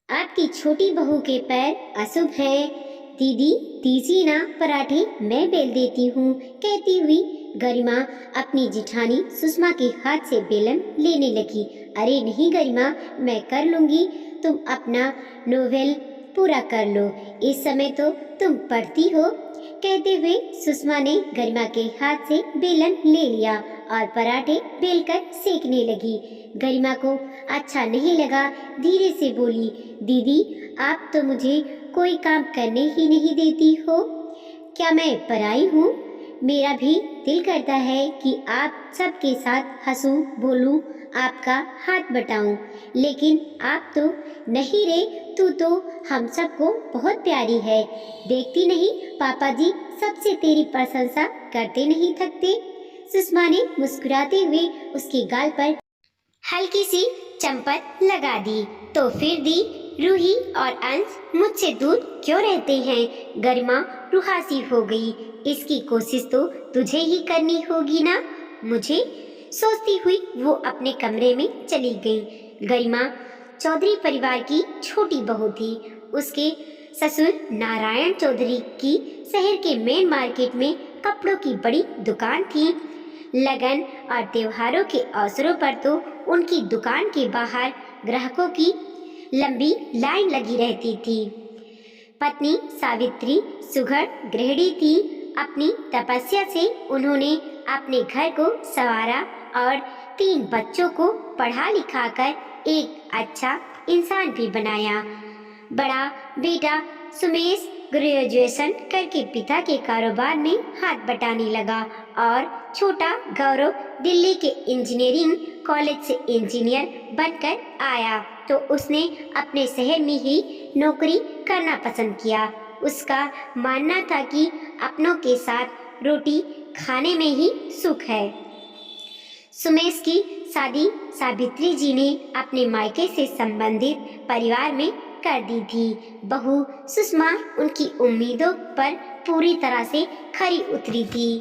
आपकी छोटी बहू के पैर अशुभ है। दीदी, दीजिए ना पराठे, मैं बेल देती हूँ, कहती हुई गरिमा अपनी जिठानी सुषमा के हाथ से बेलन लेने लगी। अरे नहीं गरिमा, मैं कर लूंगी, तुम अपना नोवेल पूरा कर लो, इस समय तो तुम पढ़ती हो, कहते हुए सुषमा ने गरिमा के हाथ से बेलन ले लिया और पराठे बेलकर सेकने लगी। गरिमा को अच्छा नहीं लगा, धीरे से बोली, दीदी आप तो मुझे कोई काम करने ही नहीं देती हो, क्या मैं पराई हूँ? मेरा भी दिल करता है कि आप सबके साथ हंसूं, बोलूं, आपका हाथ बटाऊं, लेकिन आप तो नहीं रे, तू तो हम सबको बहुत प्यारी है। देखती नहीं पापा जी सबसे तेरी प्रशंसा करते नहीं थकते। सुषमा ने मुस्कुराते हुए उसके गाल पर हल्की सी चंपत लगा दी। तो फिर दी, रूही और अंश मुझसे दूर क्यों रहते हैं? गरिमा रुहासी हो गई। इसकी कोशिश तो तुझे ही करनी होगी ना, मुझे, सोचती हुई वो अपने कमरे में चली गई। गरिमा चौधरी परिवार की छोटी बहू थी। उसके ससुर नारायण चौधरी की शहर के मेन मार्केट में कपड़ों की बड़ी दुकान थी। लगन और त्योहारों के अवसरों पर तो उनकी दुकान के बाहर ग्राहकों की लंबी लाइन लगी रहती थी। पत्नी सावित्री सुघड़ गृहिणी थी। अपनी तपस्या से उन्होंने अपने घर को संवारा और 3 बच्चों को पढ़ा लिखा कर एक अच्छा इंसान भी बनाया। बड़ा बेटा सुमेश ग्रेजुएशन करके पिता के कारोबार में हाथ बटाने लगा और छोटा गौरव दिल्ली के इंजीनियरिंग कॉलेज से इंजीनियर बनकर आया तो उसने अपने शहर में ही नौकरी करना पसंद किया। उसका मानना था कि अपनों के साथ रोटी खाने में ही सुख है। सुमेश की शादी सावित्री जी ने अपने मायके से संबंधित परिवार में कर दी थी। बहू सुषमा उनकी उम्मीदों पर पूरी तरह से खरी उतरी थी।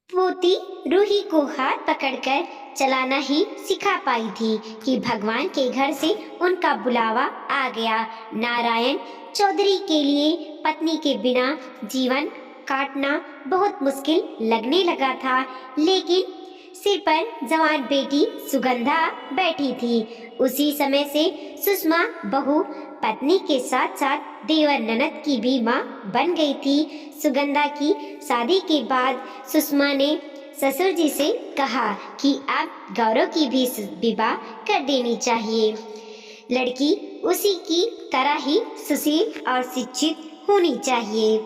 पोती रूही को हाथ पकड़कर चलाना ही सिखा पाई थी कि भगवान के घर से उनका बुलावा आ गया। नारायण चौधरी के लिए पत्नी के बिना जीवन काटना बहुत मुश्किल लगने लगा था, लेकिन सिर पर जवान बेटी सुगंधा बैठी थी। उसी समय से सुषमा बहू पत्नी के साथ साथ देवर ननद की भी मां बन गई थी। सुगंधा की शादी के बाद सुषमा ने ससुर जी से कहा कि अब गौरव की भी विवाह कर देनी चाहिए। लड़की उसी की तरह ही सुशील और शिक्षित होनी चाहिए।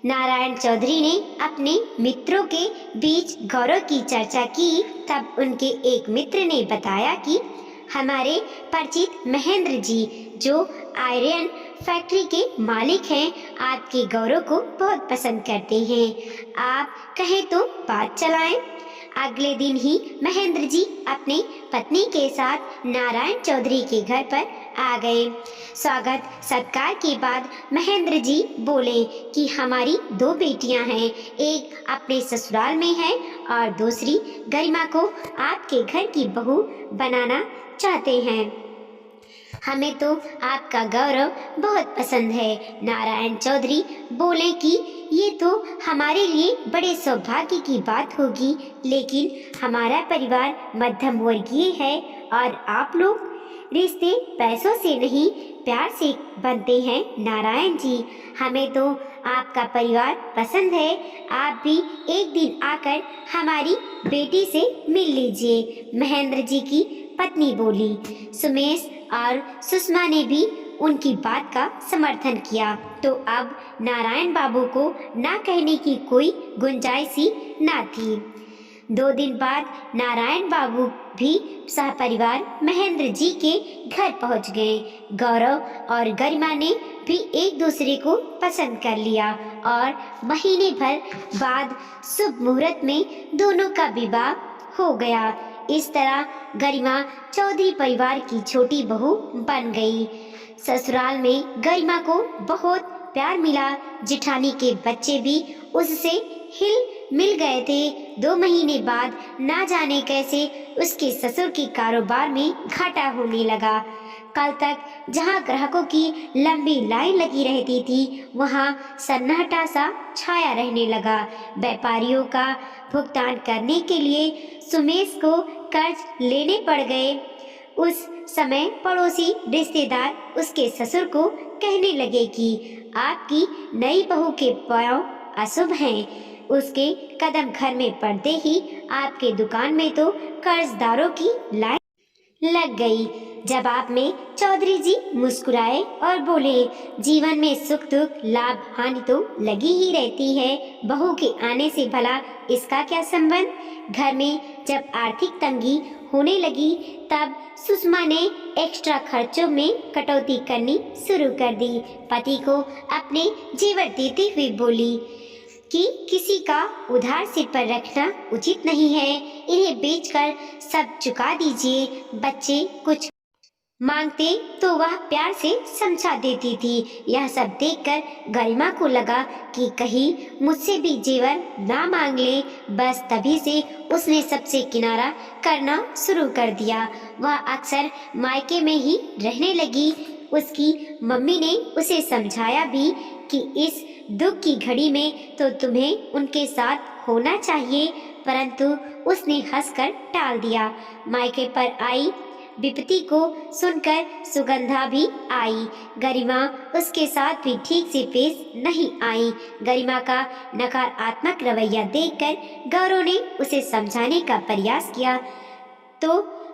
नारायण चौधरी ने अपने मित्रों के बीच गौरव की चर्चा की। तब उनके एक मित्र ने बताया कि हमारे परिचित महेंद्र जी, जो आयरन फैक्ट्री के मालिक हैं, आपके गौरव को बहुत पसंद करते हैं। आप कहें तो बात चलाएं। अगले दिन ही महेंद्र जी अपनी पत्नी के साथ नारायण चौधरी के घर पर आ गए। स्वागत सत्कार के बाद महेंद्र जी बोले कि हमारी 2 बेटियां हैं, एक अपने ससुराल में है और दूसरी गरिमा को आपके घर की बहू बनाना चाहते हैं। हमें तो आपका गौरव बहुत पसंद है। नारायण चौधरी बोले कि ये तो हमारे लिए बड़े सौभाग्य की बात होगी, लेकिन हमारा परिवार मध्यम वर्गीय है और आप लोग, रिश्ते पैसों से नहीं प्यार से बनते हैं। नारायण जी, हमें तो आपका परिवार पसंद है। आप भी एक दिन आकर हमारी बेटी से मिल लीजिए, महेंद्र जी की पत्नी बोली। सुमेश और सुषमा ने भी उनकी बात का समर्थन किया तो अब नारायण बाबू को ना कहने की कोई गुंजाइश ही ना थी। 2 दिन बाद नारायण बाबू भी सहपरिवार महेंद्र जी के घर पहुंच गए। गौरव और गरिमा ने भी एक दूसरे को पसंद कर लिया और महीने भर बाद शुभ मुहूर्त में दोनों का विवाह हो गया। इस तरह गरिमा चौधरी परिवार की छोटी बहू बन गई। ससुराल में गरिमा को बहुत प्यार मिला। जिठानी के बच्चे भी उससे हिल मिल गए थे। 2 महीने बाद ना जाने कैसे उसके ससुर के कारोबार में घाटा होने लगा। कल तक जहां ग्राहकों की लंबी लाइन लगी रहती थी, वहां सन्नाटा सा छाया रहने लगा। व्यापारियों का भुगतान करने के लिए सुमेश को कर्ज लेने पड़ गए। उस समय पड़ोसी रिश्तेदार उसके ससुर को कहने लगे कि आपकी नई बहू के पांव अशुभ हैं। उसके कदम घर में पड़ते ही आपके दुकान में तो कर्जदारों की लाइन लग गई। जवाब में चौधरी जी मुस्कुराए और बोले, जीवन में सुख दुख लाभ हानि तो लगी ही रहती है, बहू के आने से भला इसका क्या संबंध। घर में जब आर्थिक तंगी होने लगी तब सुषमा ने एक्स्ट्रा खर्चों में कटौती करनी शुरू कर दी। पति को अपने जेवर देते हुए बोली कि किसी का उधार सिर पर रखना उचित नहीं है, इन्हें बेचकर सब चुका दीजिए। बच्चे कुछ मांगते तो वह प्यार से समझा देती थी। यह सब देखकर गरिमा को लगा कि कहीं मुझसे भी जेवर ना मांग ले। बस तभी से उसने सबसे किनारा करना शुरू कर दिया। वह अक्सर मायके में ही रहने लगी। उसकी मम्मी ने उसे समझाया भी कि इस दुख की घड़ी में तो तुम्हें उनके साथ होना चाहिए, परंतु उसने हंसकर टाल दिया। मायके पर आई विपत्ति को सुनकर सुगंधा भी आई। गरिमा उसके साथ भी ठीक से पेश नहीं आई। गरिमा का नकारात्मक रवैया देखकर गौरव ने उसे समझाने का प्रयास किया, तो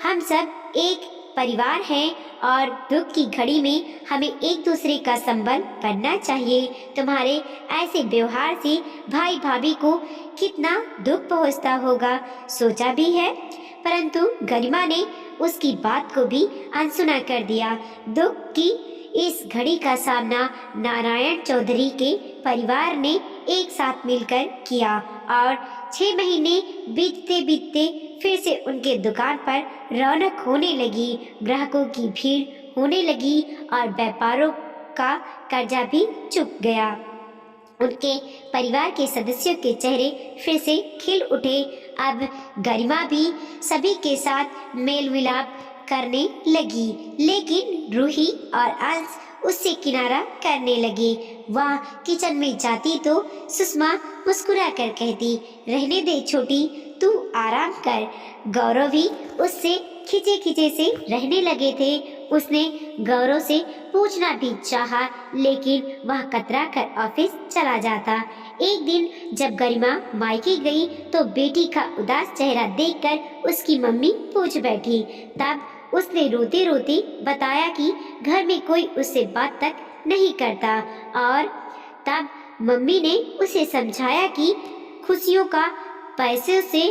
हम सब एक परिवार हैं और दुख की घड़ी में हमें एक दूसरे का संबल बनना चाहिए। तुम्हारे ऐसे व्यवहार से भाई भाभी को कितना दुख पहुंचता होगा, सोचा भी है। परंतु गरिमा ने उसकी बात को भी अनसुना कर दिया। दुख की इस घड़ी का सामना नारायण चौधरी के परिवार ने एक साथ मिलकर किया और 6 महीने बीतते बीतते फिर से उनके दुकान पर रौनक होने लगी। ग्राहकों की भीड़ होने लगी और व्यापारों का कर्जा भी चुक गया। उनके परिवार के सदस्यों के चेहरे फिर से खिल उठे। अब गरिमा भी सभी के साथ मेल मिलाप करने लगी, लेकिन रूही और अंश उससे किनारा करने लगे। वह किचन में जाती तो सुषमा मुस्कुरा कर कहती, रहने दे छोटी, तू आराम कर। गौरव भी उससे खिंचे खिंचे से रहने लगे थे। उसने गौरव से पूछना भी चाहा, लेकिन वह कतरा कर ऑफिस चला जाता। एक दिन जब गरिमा मायके गई तो बेटी का उदास चेहरा देखकर उसकी मम्मी पूछ बैठी। तब उसने रोते रोते बताया कि घर में कोई उससे बात तक नहीं करता और तब मम्मी ने उसे समझाया कि खुशियों का पैसे से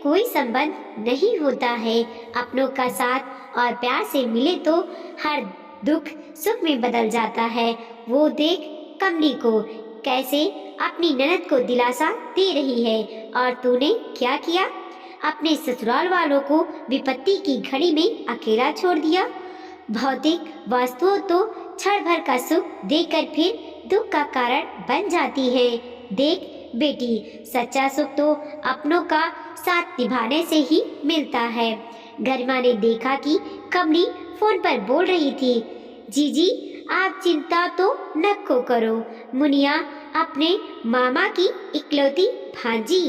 कोई संबंध नहीं होता है। अपनों का साथ और प्यार से मिले तो हर दुख सुख में बदल जाता है। वो देख कमली को कैसे अपनी ननद को दिलासा दे रही है, और तूने क्या किया, अपने ससुराल वालों को विपत्ति की घड़ी में अकेला छोड़ दिया। भौतिक वस्तुओं तो क्षण भर का सुख देकर फिर दुख का कारण बन जाती है। देख बेटी, सच्चा सुख तो अपनों का साथ निभाने से ही मिलता है। गरिमा ने देखा कि कमली फोन पर बोल रही थी। जीजी, आप चिंता तो न को करो, मुनिया अपने मामा की इकलौती भांजी।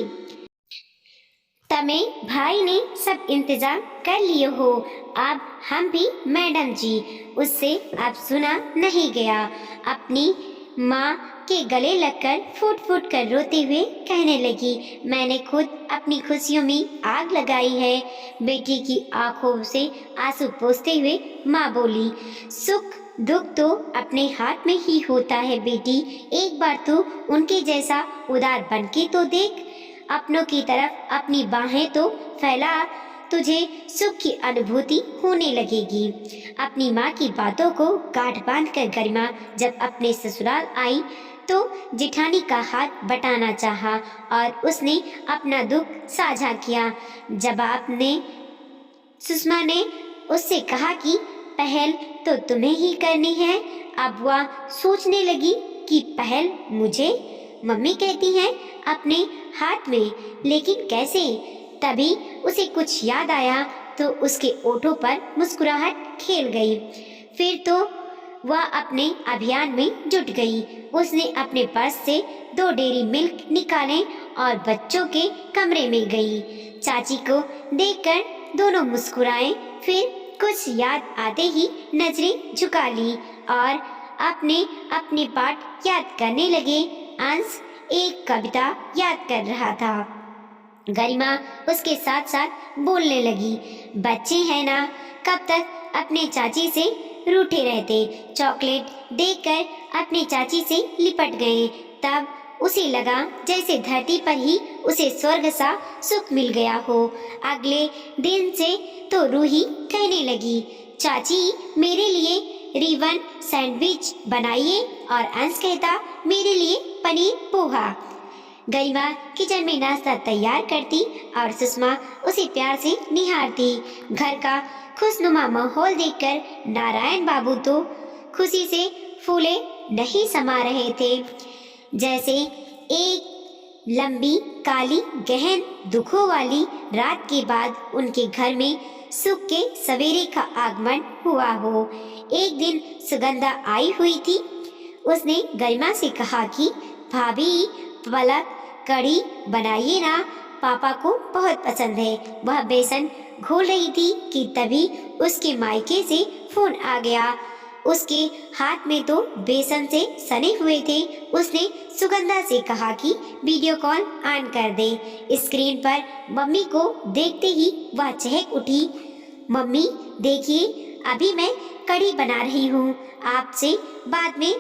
तमे भाई ने सब इंतजाम कर लिए हो। अब हम भी मैडम जी, उससे अब सुना नहीं गया। अपनी माँ के गले लगकर फूट फूट कर रोते हुए कहने लगी, मैंने खुद अपनी खुशियों में आग लगाई है। बेटी की आंखों से आंसू पोंछते हुए माँ बोली, सुख दुख तो अपने हाथ में ही होता है बेटी, एक बार तो उनके जैसा उदार बनके तो देख। अपनों की तरफ अपनी बाहें तो फैला, तुझे सुख की अनुभूति होने लगेगी। अपनी माँ की बातों को गांठ बांधकर गरिमा जब अपने ससुराल आई तो जेठानी का हाथ बटाना चाहा और उसने अपना दुख साझा किया। जवाब ने सुषमा ने उससे कहा कि पहल तो तुम्हें ही करनी है। अब वह सोचने लगी कि पहल मुझे, मम्मी कहती हैं अपने हाथ में, लेकिन कैसे। तभी उसे कुछ याद आया तो उसके ओठों पर मुस्कुराहट खेल गई। फिर तो वह अपने अभियान में जुट गई। उसने अपने पर्स से 2 डेयरी मिल्क निकाले और बच्चों के कमरे में गई। चाची को देखकर दोनों मुस्कुराए, फिर कुछ याद आते ही नजरें झुका ली और अपने अपने पाठ याद करने लगे। अंश एक कविता याद कर रहा था। गरिमा उसके साथ साथ बोलने लगी, बच्चे हैं ना, कब तक अपने चाची से रूठे रहते। चॉकलेट देखकर अपने चाची से लिपट गए। तब उसे लगा जैसे धरती पर ही उसे स्वर्ग सा सुख मिल गया हो। अगले दिन से तो रूही कहने लगी, चाची मेरे लिए रिबन सैंडविच बनाइए, और अंश कहता मेरे लिए पनीर पोहा। गरिमा किचन में नाश्ता तैयार करती और सुषमा उसे प्यार से निहारती। घर का खुशनुमा माहौल देखकर नारायण बाबू तो खुशी से फूले नहीं समा रहे थे। जैसे एक लंबी काली गहन दुखों वाली रात के बाद उनके घर में सुख के सवेरे का आगमन हुआ हो। एक दिन सुगंधा आई हुई थी। उसने गरिमा से कहा कि भाभी पालक कढ़ी बनाइए ना, पापा को बहुत पसंद है। वह बेसन घोल रही थी कि तभी उसके मायके से फोन आ गया। उसके हाथ में तो बेसन से सने हुए थे। उसने सुगंधा से कहा कि वीडियो कॉल ऑन कर दे। स्क्रीन पर मम्मी को देखते ही वह चहक उठी। मम्मी देखिए, अभी मैं कढ़ी बना रही हूँ, आपसे बाद में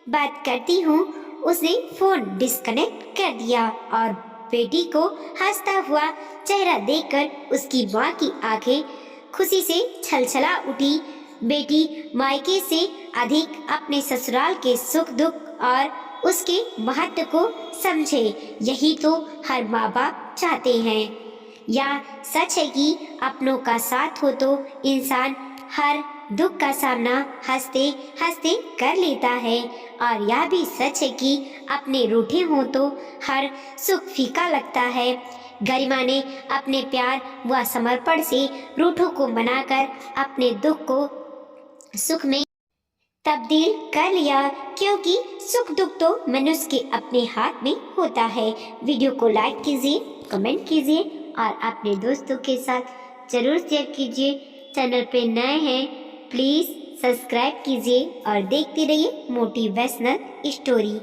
बात करती हूँ। उसने फोन डिस्कनेक्ट कर दिया और बेटी को हंसता हुआ चेहरा देखकर उसकी माँ की आंखें खुशी से छलछला उठी। बेटी मायके से अधिक अपने ससुराल के सुख दुख और उसके महत्व को समझे, यही तो हर माँ बाप चाहते हैं। यह सच है कि अपनों का साथ हो तो इंसान हर दुख का सामना हंसते हंसते कर लेता है, और यह भी सच है कि अपने रूठे हो तो हर सुख फीका लगता है। गरिमा ने अपने प्यार व समर्पण से रूठों को मनाकर अपने दुख को सुख में तब्दील कर लिया, क्योंकि सुख दुख तो मनुष्य के अपने हाथ में होता है। वीडियो को लाइक कीजिए, कमेंट कीजिए और अपने दोस्तों के साथ जरूर शेयर कीजिए। चैनल पे नए हैं प्लीज़ सब्सक्राइब कीजिए और देखते रहिए मोटिवेशनल स्टोरी।